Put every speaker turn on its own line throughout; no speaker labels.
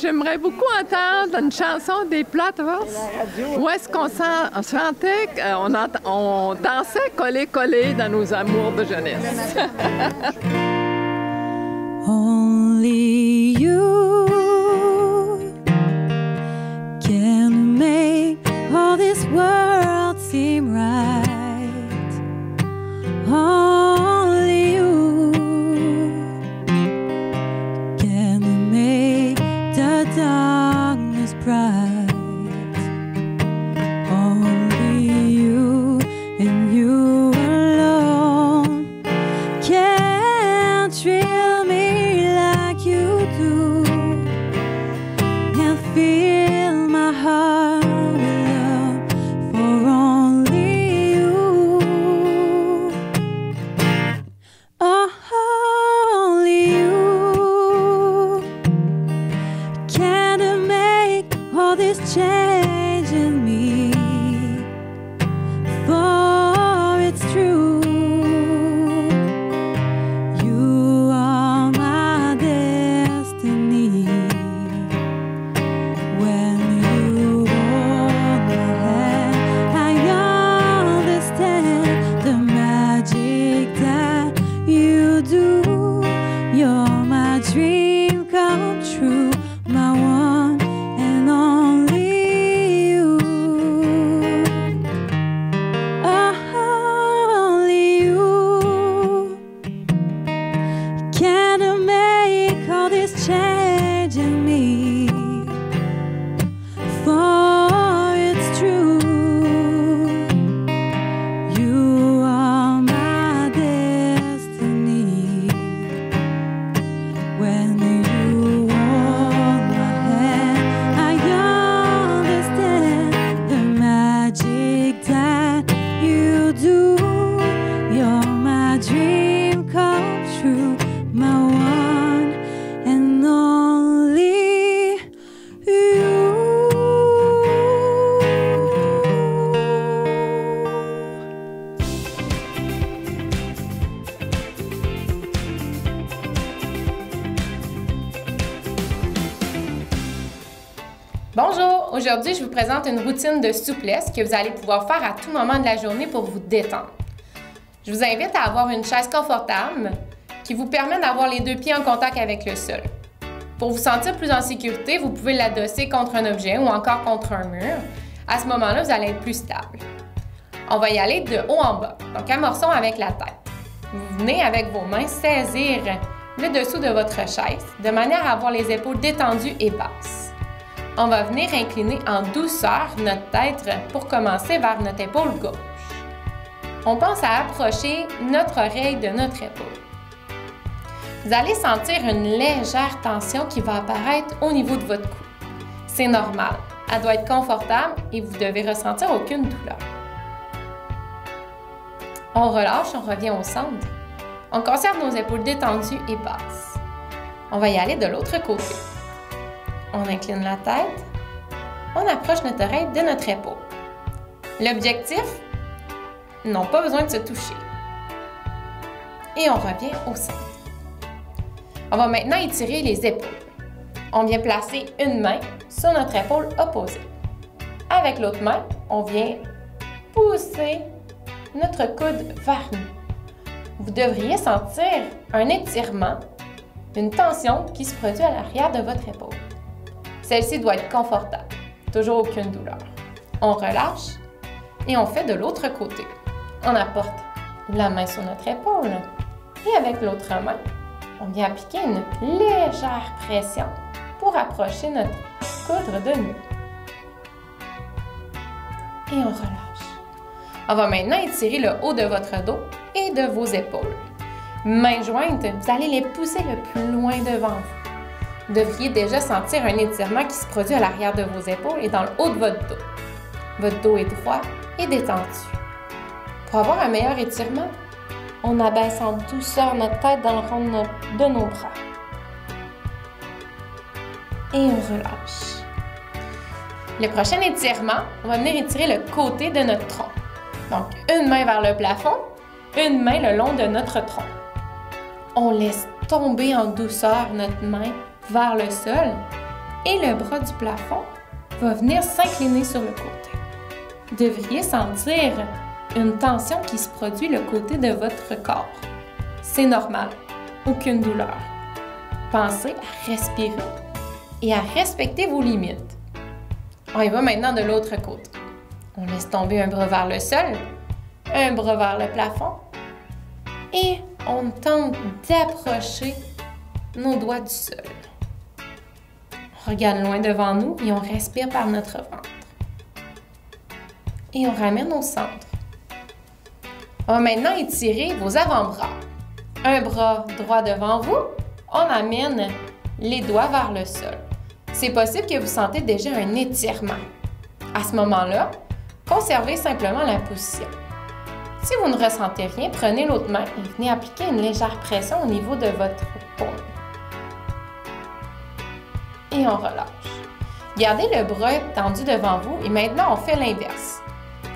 j'aimerais beaucoup entendre une chanson des Platters. Où est-ce qu'on chantait, on dansait collé dans nos amours de jeunesse.
Only you can make all this world seem right. Only you can make the darkness bright. Only you and you alone can thrill me like you do and fill my heart with love for only you. Only you can make all this change in me, for it's true. You are my destiny. When you hold my hand, I understand the magic that you do. You're my dream come true, my one and only you. Only you can make all this change in me, for it's true. You are my destiny. When you hold my hand, I understand the magic that you do. You're my dream come true, my one and only you.
Bonjour! Aujourd'hui, je vous présente une routine de souplesse que vous allez pouvoir faire à tout moment de la journée pour vous détendre. Je vous invite à avoir une chaise confortable qui vous permet d'avoir les deux pieds en contact avec le sol. Pour vous sentir plus en sécurité, vous pouvez l'adosser contre un objet ou encore contre un mur. À ce moment-là, vous allez être plus stable. On va y aller de haut en bas. Donc, amorçons avec la tête. Vous venez avec vos mains saisir le dessous de votre chaise de manière à avoir les épaules détendues et basses. On va venir incliner en douceur notre tête pour commencer vers notre épaule gauche. On pense à approcher notre oreille de notre épaule. Vous allez sentir une légère tension qui va apparaître au niveau de votre cou. C'est normal, elle doit être confortable et vous devez ressentir aucune douleur. On relâche, on revient au centre. On conserve nos épaules détendues et basses. On va y aller de l'autre côté. On incline la tête, on approche notre oreille de notre épaule. L'objectif, n'ont pas besoin de se toucher. Et on revient au centre. On va maintenant étirer les épaules. On vient placer une main sur notre épaule opposée. Avec l'autre main, on vient pousser notre coude vers nous. Vous devriez sentir un étirement, une tension qui se produit à l'arrière de votre épaule. Celle-ci doit être confortable, toujours aucune douleur. On relâche et on fait de l'autre côté. On apporte la main sur notre épaule et avec l'autre main, on vient appliquer une légère pression pour approcher notre coude de nous. Et on relâche. On va maintenant étirer le haut de votre dos et de vos épaules. Mains jointes, vous allez les pousser le plus loin devant vous. Vous devriez déjà sentir un étirement qui se produit à l'arrière de vos épaules et dans le haut de votre dos. Votre dos est droit et détendu. Pour avoir un meilleur étirement, on abaisse en douceur notre tête dans le rond de nos bras. Et on relâche. Le prochain étirement, on va venir étirer le côté de notre tronc. Donc, une main vers le plafond, une main le long de notre tronc. On laisse tomber en douceur notre main vers le sol et le bras du plafond va venir s'incliner sur le côté. Vous devriez sentir une tension qui se produit le côté de votre corps. C'est normal, aucune douleur. Pensez à respirer et à respecter vos limites. On y va maintenant de l'autre côté. On laisse tomber un bras vers le sol, un bras vers le plafond et on tente d'approcher nos doigts du sol. On regarde loin devant nous et on respire par notre ventre. Et on ramène au centre. On va maintenant étirer vos avant-bras. Un bras droit devant vous, on amène les doigts vers le sol. C'est possible que vous sentez déjà un étirement. À ce moment-là, conservez simplement la position. Si vous ne ressentez rien, prenez l'autre main et venez appliquer une légère pression au niveau de votre paume. Et on relâche. Gardez le bras tendu devant vous et maintenant on fait l'inverse.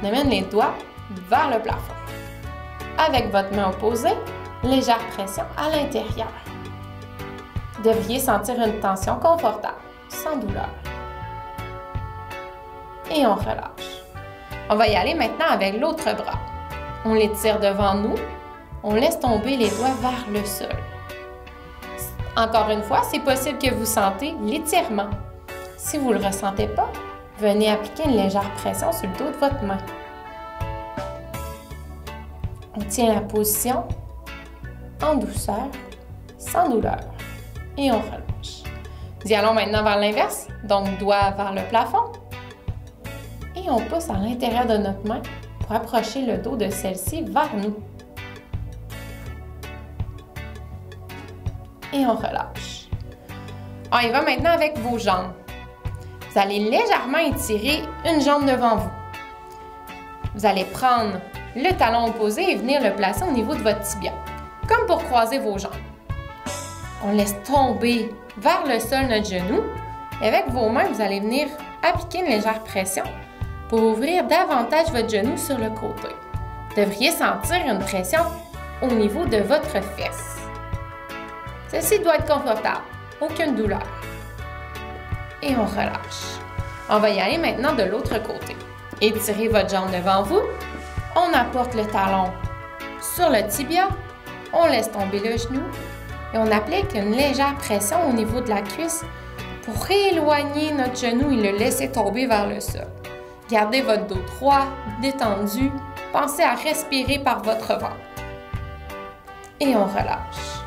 On amène les doigts vers le plafond. Avec votre main opposée, légère pression à l'intérieur. Vous devriez sentir une tension confortable, sans douleur. Et on relâche. On va y aller maintenant avec l'autre bras. On l'étire devant nous, on laisse tomber les doigts vers le sol. Encore une fois, c'est possible que vous sentez l'étirement. Si vous ne le ressentez pas, venez appliquer une légère pression sur le dos de votre main. On tient la position en douceur, sans douleur, et on relâche. Nous allons maintenant vers l'inverse, donc doigt vers le plafond, et on pousse à l'intérieur de notre main pour approcher le dos de celle-ci vers nous. Et on relâche. On y va maintenant avec vos jambes. Vous allez légèrement étirer une jambe devant vous. Vous allez prendre le talon opposé et venir le placer au niveau de votre tibia, comme pour croiser vos jambes. On laisse tomber vers le sol notre genou et avec vos mains, vous allez venir appliquer une légère pression pour ouvrir davantage votre genou sur le côté. Vous devriez sentir une pression au niveau de votre fesse. Ceci doit être confortable, aucune douleur. Et on relâche. On va y aller maintenant de l'autre côté. Étirez votre jambe devant vous. On apporte le talon sur le tibia. On laisse tomber le genou. Et on applique une légère pression au niveau de la cuisse pour éloigner notre genou et le laisser tomber vers le sol. Gardez votre dos droit, détendu. Pensez à respirer par votre ventre. Et on relâche.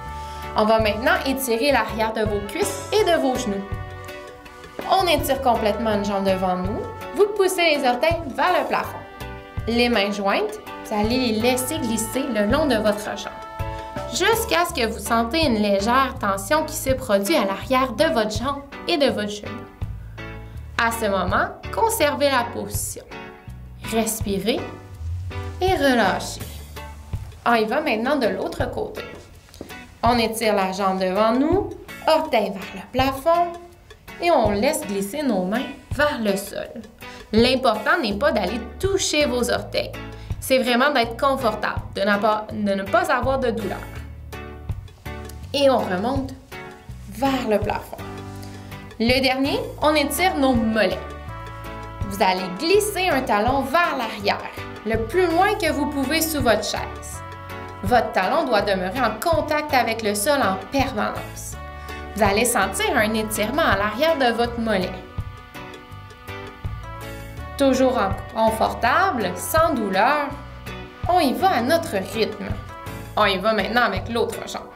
On va maintenant étirer l'arrière de vos cuisses et de vos genoux. On étire complètement une jambe devant nous. Vous poussez les orteils vers le plafond. Les mains jointes, vous allez les laisser glisser le long de votre jambe jusqu'à ce que vous sentez une légère tension qui se produit à l'arrière de votre jambe et de votre genou. À ce moment, conservez la position. Respirez et relâchez. On y va maintenant de l'autre côté. On étire la jambe devant nous, orteils vers le plafond et on laisse glisser nos mains vers le sol. L'important n'est pas d'aller toucher vos orteils. C'est vraiment d'être confortable, de ne pas avoir de douleur. Et on remonte vers le plafond. Le dernier, on étire nos mollets. Vous allez glisser un talon vers l'arrière, le plus loin que vous pouvez sous votre chaise. Votre talon doit demeurer en contact avec le sol en permanence. Vous allez sentir un étirement à l'arrière de votre mollet. Toujours confortable, sans douleur, on y va à notre rythme. On y va maintenant avec l'autre jambe.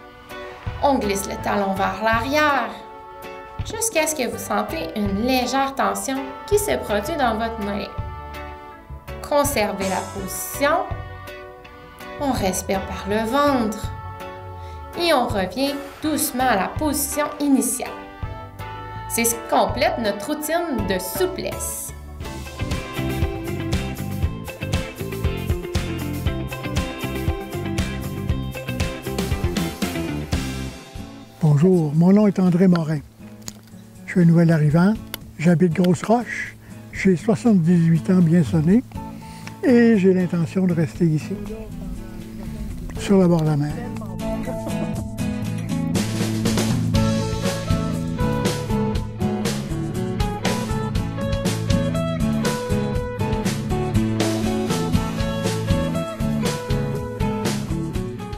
On glisse le talon vers l'arrière jusqu'à ce que vous sentez une légère tension qui se produit dans votre mollet. Conservez la position. On respire par le ventre et on revient doucement à la position initiale. C'est ce qui complète notre routine de souplesse.
Bonjour, mon nom est André Morin. Je suis un nouvel arrivant, j'habite Grosse-Roche, j'ai 78 ans bien sonnés et j'ai l'intention de rester ici, sur le bord de la mer.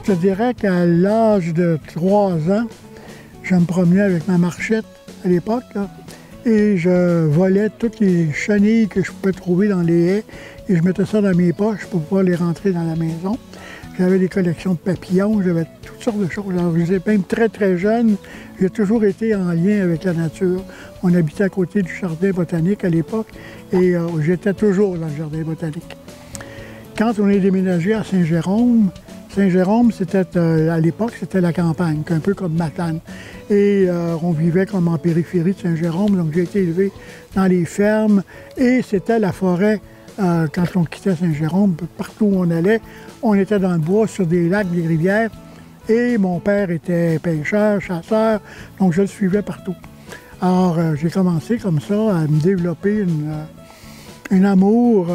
Je te dirais qu'à l'âge de 3 ans, je me promenais avec ma marchette à l'époque, là, et je volais toutes les chenilles que je pouvais trouver dans les haies et je mettais ça dans mes poches pour pouvoir les rentrer dans la maison. J'avais des collections de papillons, j'avais toutes sortes de choses. Alors, même très, très jeune, j'ai toujours été en lien avec la nature. On habitait à côté du jardin botanique à l'époque et j'étais toujours dans le jardin botanique. Quand on est déménagé à Saint-Jérôme, c'était, à l'époque, c'était la campagne, un peu comme Matane. Et on vivait comme en périphérie de Saint-Jérôme, donc j'ai été élevé dans les fermes et c'était la forêt. Quand on quittait Saint-Jérôme, partout où on allait, on était dans le bois, sur des lacs, des rivières. Et mon père était pêcheur, chasseur, donc je le suivais partout. Alors, j'ai commencé comme ça à me développer un amour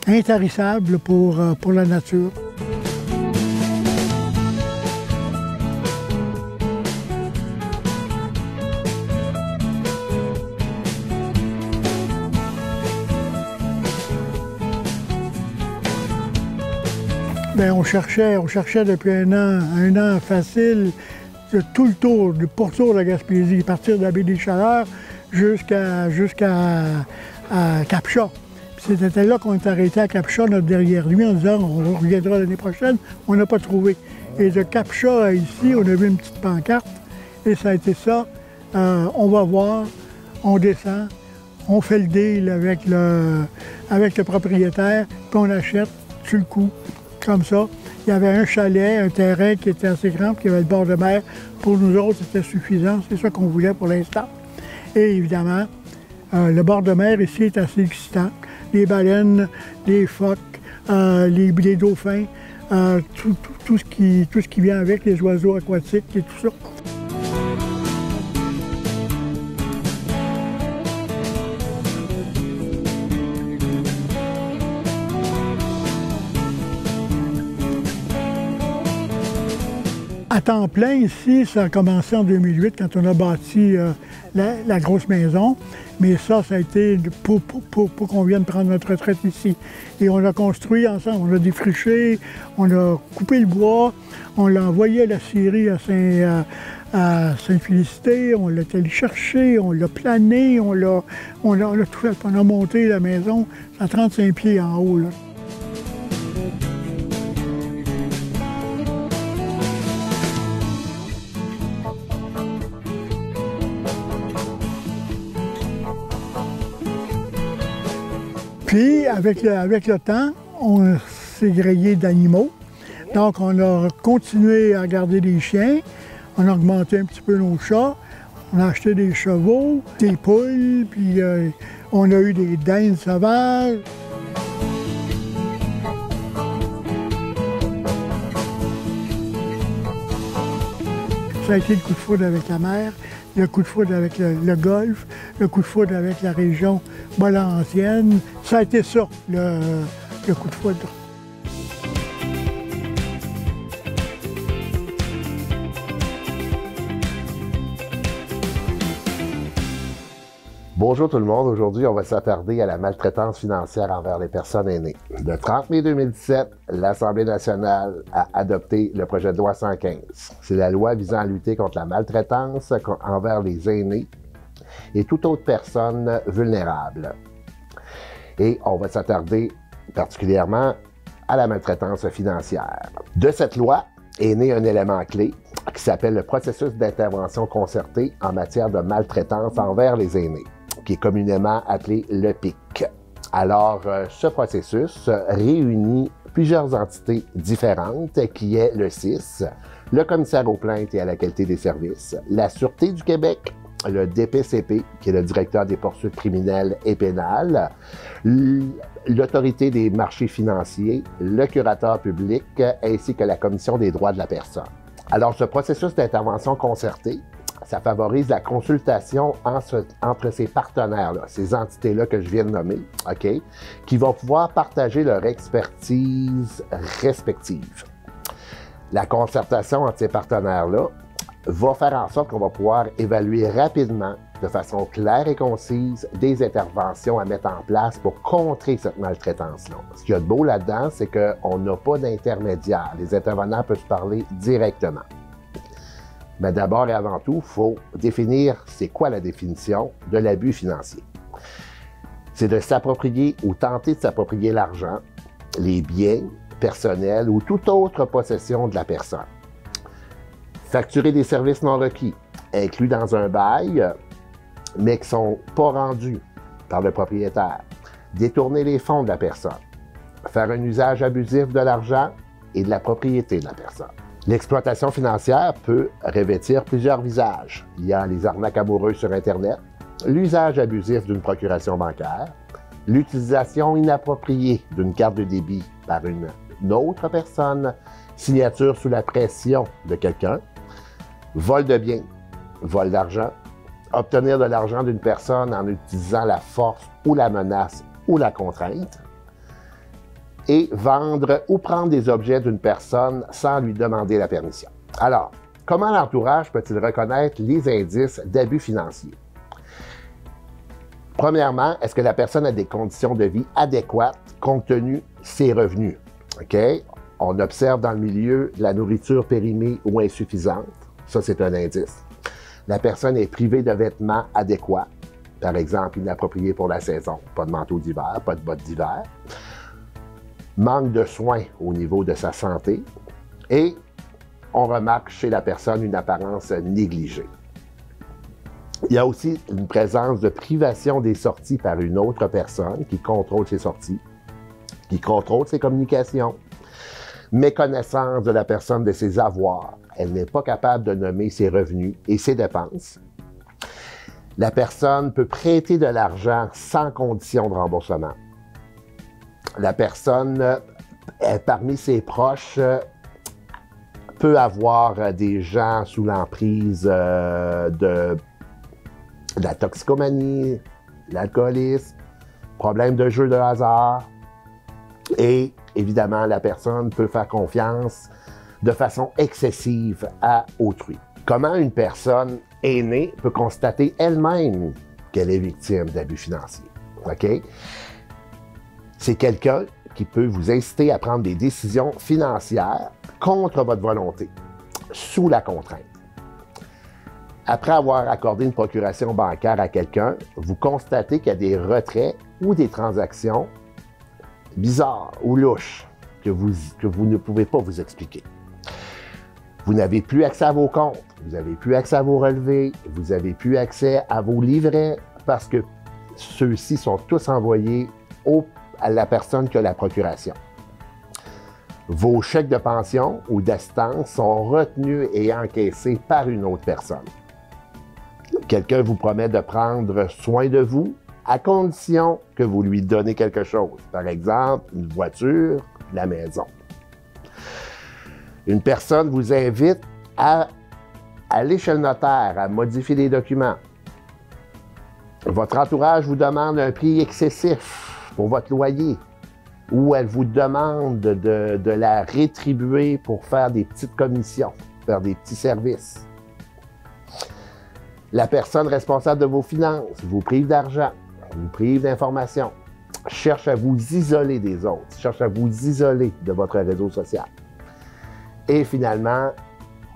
intarissable pour la nature. Bien, on cherchait depuis un an facile, tout le tour, le pourtour de la Gaspésie, partir de la baie des Chaleurs jusqu'à Cap-Chat. C'était là qu'on est arrêté à Cap-Chat, notre derrière lui, en disant on reviendra l'année prochaine. On n'a pas trouvé. Et de Cap-Chat à ici, on a vu une petite pancarte et ça a été ça. On va voir, on descend, on fait le deal avec le propriétaire, puis on achète sur le coup. Comme ça, il y avait un chalet, un terrain qui était assez grand, qui avait le bord de mer. Pour nous autres, c'était suffisant. C'est ça qu'on voulait pour l'instant. Et évidemment, le bord de mer ici est assez excitant. Les baleines, les phoques, les dauphins, tout ce qui vient avec, les oiseaux aquatiques et tout ça. À temps plein, ici, ça a commencé en 2008 quand on a bâti la grosse maison. Mais ça a été pour qu'on vienne prendre notre retraite ici. Et on l'a construit ensemble. On l'a défriché, on a coupé le bois, on l'a envoyé à la scierie à Sainte-Félicité, on l'a allé chercher, on l'a plané, on l'a tout fait. On a monté la maison à 35 pieds en haut, là. Puis, avec le temps, on s'est grillé d'animaux. Donc, on a continué à garder des chiens. On a augmenté un petit peu nos chats. On a acheté des chevaux, des poules, puis on a eu des dindes sauvages. Ça a été le coup de foudre avec la mer, le coup de foudre avec le golfe, le coup de foudre avec la région Bollancienne. Ça a été ça, le coup de foudre.
Bonjour tout le monde. Aujourd'hui, on va s'attarder à la maltraitance financière envers les personnes aînées. Le 30 mai 2017, l'Assemblée nationale a adopté le projet de loi 115. C'est la loi visant à lutter contre la maltraitance envers les aînés et toute autre personne vulnérable. Et on va s'attarder particulièrement à la maltraitance financière. De cette loi est né un élément clé qui s'appelle le processus d'intervention concertée en matière de maltraitance envers les aînés, qui est communément appelé le PIC. Alors, ce processus réunit plusieurs entités différentes, qui est le CIS, le commissaire aux plaintes et à la qualité des services, la Sûreté du Québec, le DPCP, qui est le directeur des poursuites criminelles et pénales, l'Autorité des marchés financiers, le curateur public, ainsi que la Commission des droits de la personne. Alors, ce processus d'intervention concertée, ça favorise la consultation entre ces partenaires-là, ces entités-là que je viens de nommer, OK, qui vont pouvoir partager leur expertise respective. La concertation entre ces partenaires-là va faire en sorte qu'on va pouvoir évaluer rapidement de façon claire et concise des interventions à mettre en place pour contrer cette maltraitance-là. Ce qu'il y a de beau là-dedans, c'est qu'on n'a pas d'intermédiaire. Les intervenants peuvent se parler directement. Mais d'abord et avant tout, il faut définir c'est quoi la définition de l'abus financier. C'est de s'approprier ou tenter de s'approprier l'argent, les biens personnels ou toute autre possession de la personne. Facturer des services non requis, inclus dans un bail, mais qui ne sont pas rendus par le propriétaire. Détourner les fonds de la personne. Faire un usage abusif de l'argent et de la propriété de la personne. L'exploitation financière peut revêtir plusieurs visages. Il y a les arnaques amoureuses sur Internet, l'usage abusif d'une procuration bancaire, l'utilisation inappropriée d'une carte de débit par une autre personne, signature sous la pression de quelqu'un, vol de biens, vol d'argent, obtenir de l'argent d'une personne en utilisant la force ou la menace ou la contrainte, et vendre ou prendre des objets d'une personne sans lui demander la permission. Alors, comment l'entourage peut-il reconnaître les indices d'abus financiers? Premièrement, est-ce que la personne a des conditions de vie adéquates compte tenu de ses revenus? OK? On observe dans le milieu de la nourriture périmée ou insuffisante. Ça, c'est un indice. La personne est privée de vêtements adéquats, par exemple inappropriés pour la saison. Pas de manteau d'hiver, pas de bottes d'hiver. Manque de soins au niveau de sa santé. Et on remarque chez la personne une apparence négligée. Il y a aussi une présence de privation des sorties par une autre personne qui contrôle ses sorties, qui contrôle ses communications, méconnaissance de la personne de ses avoirs. Elle n'est pas capable de nommer ses revenus et ses dépenses. La personne peut prêter de l'argent sans condition de remboursement. La personne, parmi ses proches, peut avoir des gens sous l'emprise de la toxicomanie, l'alcoolisme, problème de jeu de hasard. Et évidemment, la personne peut faire confiance de façon excessive à autrui. Comment une personne aînée peut constater elle-même qu'elle est victime d'abus financiers? OK? C'est quelqu'un qui peut vous inciter à prendre des décisions financières contre votre volonté, sous la contrainte. Après avoir accordé une procuration bancaire à quelqu'un, vous constatez qu'il y a des retraits ou des transactions bizarres ou louches que vous ne pouvez pas vous expliquer. Vous n'avez plus accès à vos comptes, vous n'avez plus accès à vos relevés, vous n'avez plus accès à vos livrets parce que ceux-ci sont tous envoyés à la personne qui a la procuration. Vos chèques de pension ou d'assistance sont retenus et encaissés par une autre personne. Quelqu'un vous promet de prendre soin de vous à condition que vous lui donnez quelque chose. Par exemple, une voiture, la maison. Une personne vous invite à aller chez le notaire, à modifier les documents. Votre entourage vous demande un prix excessif pour votre loyer ou elle vous demande de la rétribuer pour faire des petites commissions, faire des petits services. La personne responsable de vos finances vous prive d'argent, vous prive d'informations, cherche à vous isoler des autres, cherche à vous isoler de votre réseau social. Et finalement,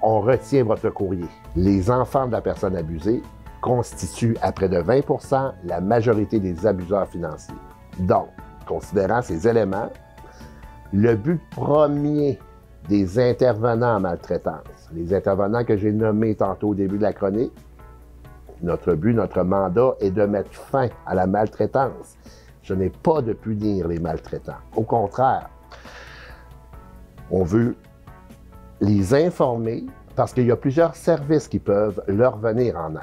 on retient votre courrier. Les enfants de la personne abusée constituent à près de 20% la majorité des abuseurs financiers. Donc, considérant ces éléments, le but premier des intervenants en maltraitance, les intervenants que j'ai nommés tantôt au début de la chronique, notre but, notre mandat est de mettre fin à la maltraitance. Ce n'est pas de punir les maltraitants. Au contraire, on veut les informer parce qu'il y a plusieurs services qui peuvent leur venir en aide.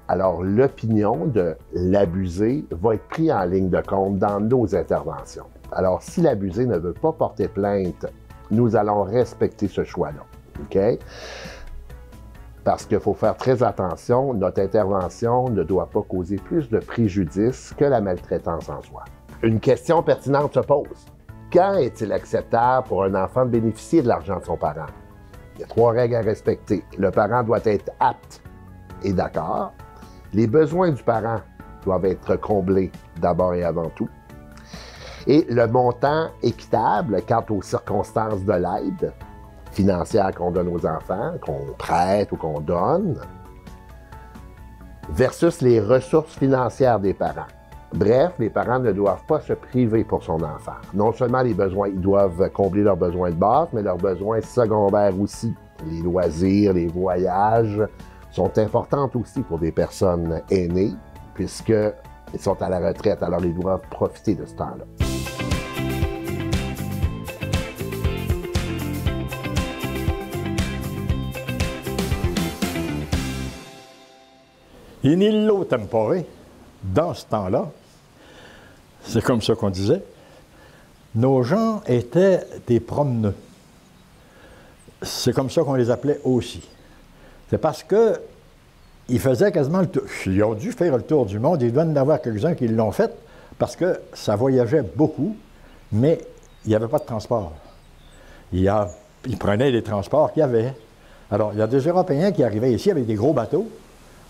Alors, l'opinion de l'abusé va être prise en ligne de compte dans nos interventions. Alors, si l'abusé ne veut pas porter plainte, nous allons respecter ce choix-là. OK? Parce qu'il faut faire très attention, notre intervention ne doit pas causer plus de préjudice que la maltraitance en soi. Une question pertinente se pose. Quand est-il acceptable pour un enfant de bénéficier de l'argent de son parent? Il y a 3 règles à respecter. Le parent doit être apte et d'accord. Les besoins du parent doivent être comblés d'abord et avant tout. Et le montant équitable quant aux circonstances de l'aide financière qu'on donne aux enfants, qu'on prête ou qu'on donne, versus les ressources financières des parents. Bref, les parents ne doivent pas se priver pour son enfant. Non seulement les besoins, ils doivent combler leurs besoins de base, mais leurs besoins secondaires aussi. Les loisirs, les voyages sont importants aussi pour des personnes aînées, puisqu'ils sont à la retraite, alors ils doivent profiter de ce temps-là.
In illo tempore, dans ce temps-là, c'est comme ça qu'on disait, nos gens étaient des promeneux. C'est comme ça qu'on les appelait aussi. C'est parce que ils faisaient quasiment le tour. Ils ont dû faire le tour du monde. Il doit y en avoir quelques-uns qui l'ont fait parce que ça voyageait beaucoup, mais il n'y avait pas de transport. Ils prenaient les transports qu'il y avait. Alors, il y a des Européens qui arrivaient ici avec des gros bateaux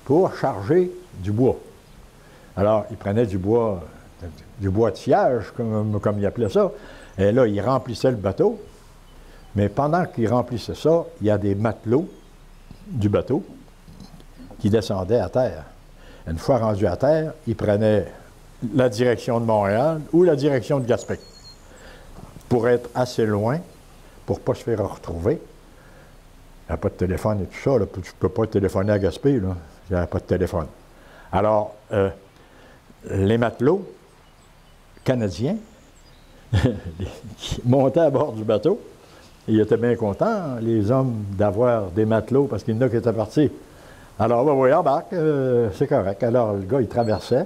pour charger du bois. Alors, ils prenaient du bois de sciage, comme ils appelaient ça, et là, ils remplissaient le bateau, mais pendant qu'ils remplissaient ça, il y a des matelots du bateau qui descendaient à terre. Une fois rendus à terre, ils prenaient la direction de Montréal ou la direction de Gaspé pour être assez loin, pour ne pas se faire retrouver. Il n'y a pas de téléphone et tout ça, là. Tu ne peux pas téléphoner à Gaspé, là. Il n'y a pas de téléphone. Alors, les matelots canadiens qui montaient à bord du bateau, ils étaient bien contents, les hommes, d'avoir des matelots, parce qu'il y en a qui étaient partis. Alors, ben, oui, embarque, c'est correct. Alors, le gars, il traversait,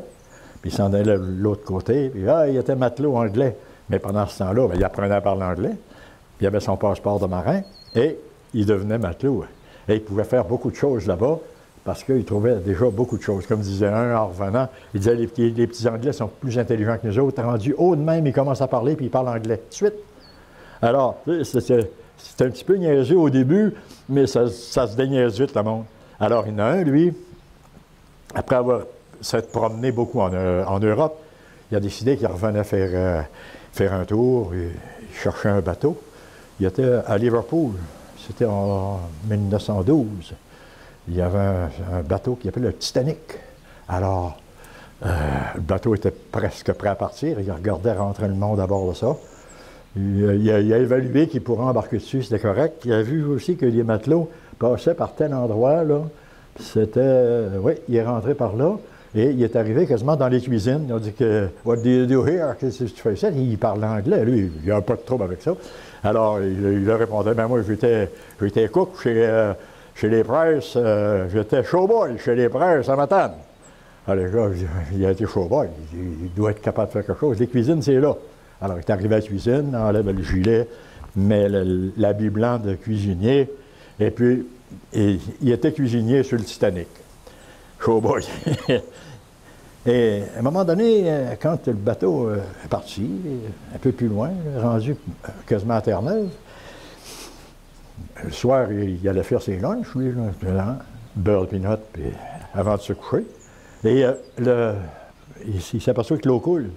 puis il s'en allait de l'autre côté, puis il était matelot anglais. Mais pendant ce temps-là, ben, il apprenait à parler anglais, puis il avait son passeport de marin, et il devenait matelot. Et il pouvait faire beaucoup de choses là-bas, parce qu'il trouvait déjà beaucoup de choses. Comme disait un en revenant, il disait les petits Anglais sont plus intelligents que nous autres. Rendus haut de même, ils commencent à parler, puis ils parlent anglais tout de suite. Alors, c'était un petit peu niaiseux au début, mais ça se déniaise vite, le monde. Alors, il y en a un, lui, après avoir s'être promené beaucoup en Europe, il a décidé qu'il revenait faire un tour, il cherchait un bateau. Il était à Liverpool, c'était en 1912. Il y avait un bateau qui s'appelait le Titanic. Alors, le bateau était presque prêt à partir. Il regardait rentrer le monde à bord de ça. Il a évalué qu'il pourrait embarquer dessus, c'était correct. Il a vu aussi que les matelots passaient par tel endroit, là. C'était... oui, il est rentré par là. Et il est arrivé quasiment dans les cuisines. Il a dit que « What do you do here? Qu'est-ce que tu fais ici? » Il parle anglais, lui. Il n'y a pas de trouble avec ça. Alors, il a répondu « Ben moi, j'étais cook chez les Price, j'étais showboy chez les Price à Matane. » Alors, le gars, il a été showboy. Il doit être capable de faire quelque chose. Les cuisines, c'est là. Alors, il est arrivé à la cuisine, enlève le gilet, met l'habit blanc de cuisinier, et puis, il était cuisinier sur le Titanic. Showboy. Et à un moment donné, quand le bateau est parti, un peu plus loin, rendu quasiment à Terre-Neuve, le soir, il allait faire ses lunchs, lui, là, beurre de pinot, puis avant de se coucher. Et il s'aperçoit que l'eau coule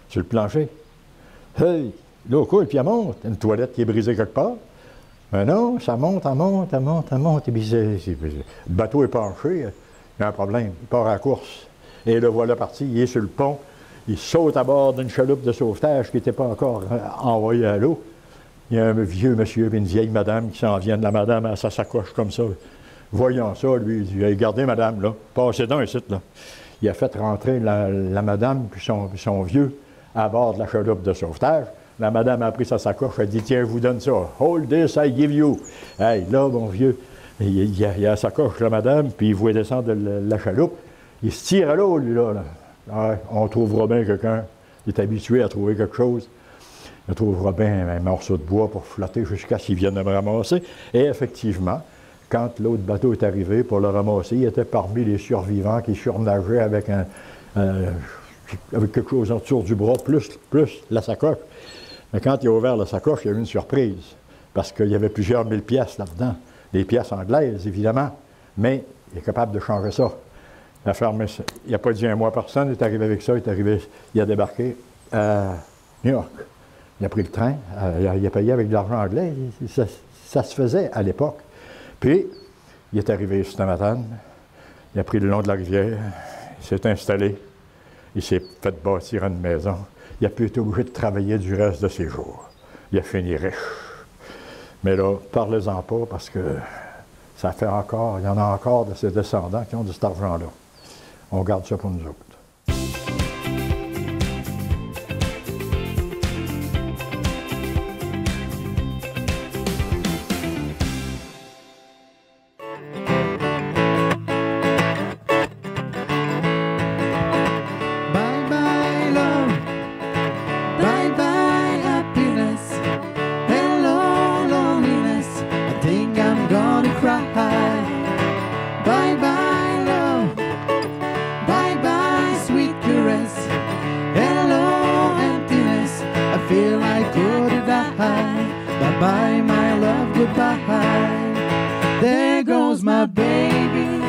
sur le plancher. Hey, l'eau coule, puis elle monte. Une toilette qui est brisée quelque part. Mais non, ça monte, elle monte, elle monte, elle monte. Et puis le bateau est penché, il y a un problème. Il part à la course. Et le voilà parti, il est sur le pont. Il saute à bord d'une chaloupe de sauvetage qui n'était pas encore envoyée à l'eau. Il y a un vieux monsieur et une vieille madame qui s'en viennent. La madame a sa sacoche comme ça. Voyant ça, lui, il dit « Regardez, madame, là, passez dans ici, là. » Il a fait rentrer la madame puis son vieux à bord de la chaloupe de sauvetage. La madame a pris sa sacoche, elle dit « Tiens, je vous donne ça. Hold this, I give you. » Hey, là, mon vieux, il a la sacoche, la madame, puis il voit descendre la chaloupe. Il se tire à l'eau, lui, là. Ah, on trouvera bien quelqu'un. Il est habitué à trouver quelque chose. Il trouvera bien un morceau de bois pour flotter jusqu'à ce qu'il vienne de me ramasser. Et effectivement, quand l'autre bateau est arrivé pour le ramasser, il était parmi les survivants qui surnageaient avec quelque chose en dessous du bras, plus la sacoche. Mais quand il a ouvert la sacoche, il y a eu une surprise, parce qu'il y avait plusieurs mille pièces là-dedans. Des pièces anglaises, évidemment, mais il est capable de changer ça. La ferme, il n'a pas dit un mois à personne, il est arrivé avec ça, il a débarqué à New York. Il a pris le train, il a payé avec de l'argent anglais, ça se faisait à l'époque. Puis, il est arrivé sur Manhattan, il a pris le long de la rivière, il s'est installé, il s'est fait bâtir une maison. Il a pu être obligé de travailler du reste de ses jours. Il a fini riche. Mais là, parlez-en pas parce que ça fait encore, il y en a encore de ses descendants qui ont de cet argent-là. On garde ça pour nous autres.
Bye, my love, goodbye. There goes my baby,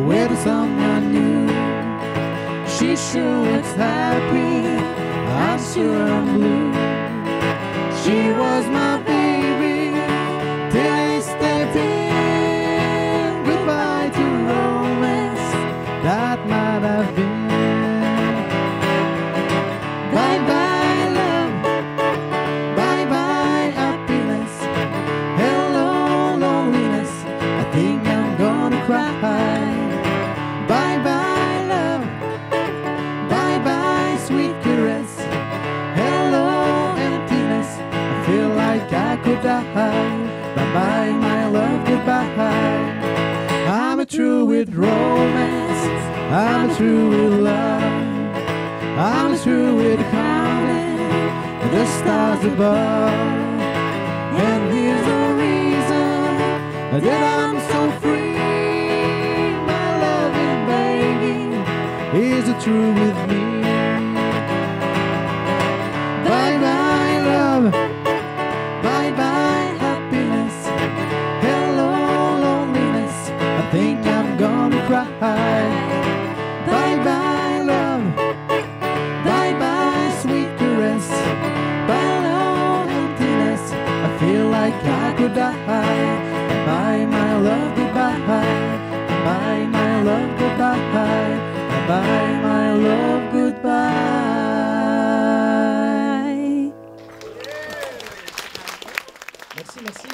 with someone new. She sure looks happy, I'm sure I'm blue. She was my baby, till I stepped in. Goodbye to romance, that might have been. Bye-bye, love. Bye-bye, happiness. Hello, loneliness. I think I'm gonna cry. Bye-bye, love. Bye-bye, sweet caress. Hello, emptiness. I feel like I could die. Bye-bye, my love, goodbye. I'm through with romance. I'm through with love. I'm through with counting the stars above. And here's the reason that I'm so free. My loving baby is true with me. Bye-bye, love. Bye-bye, happiness. Hello, loneliness. I think I'm gonna cry. Bye-bye, love. Bye-bye, sweet caress. Bye-bye, emptiness. I feel like I could die. Bye, my love, goodbye. Bye, my love, goodbye. Bye, my love, goodbye. Merci, merci.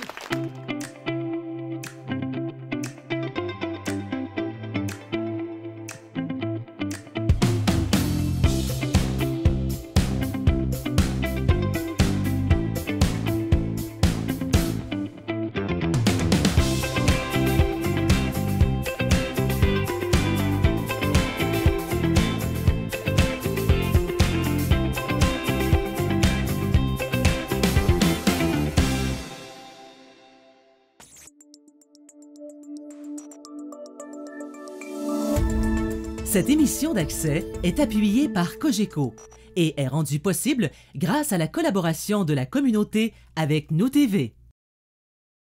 Cette émission d'Accès est appuyée par Cogeco et est rendue possible grâce à la collaboration de la communauté avec Nous TV.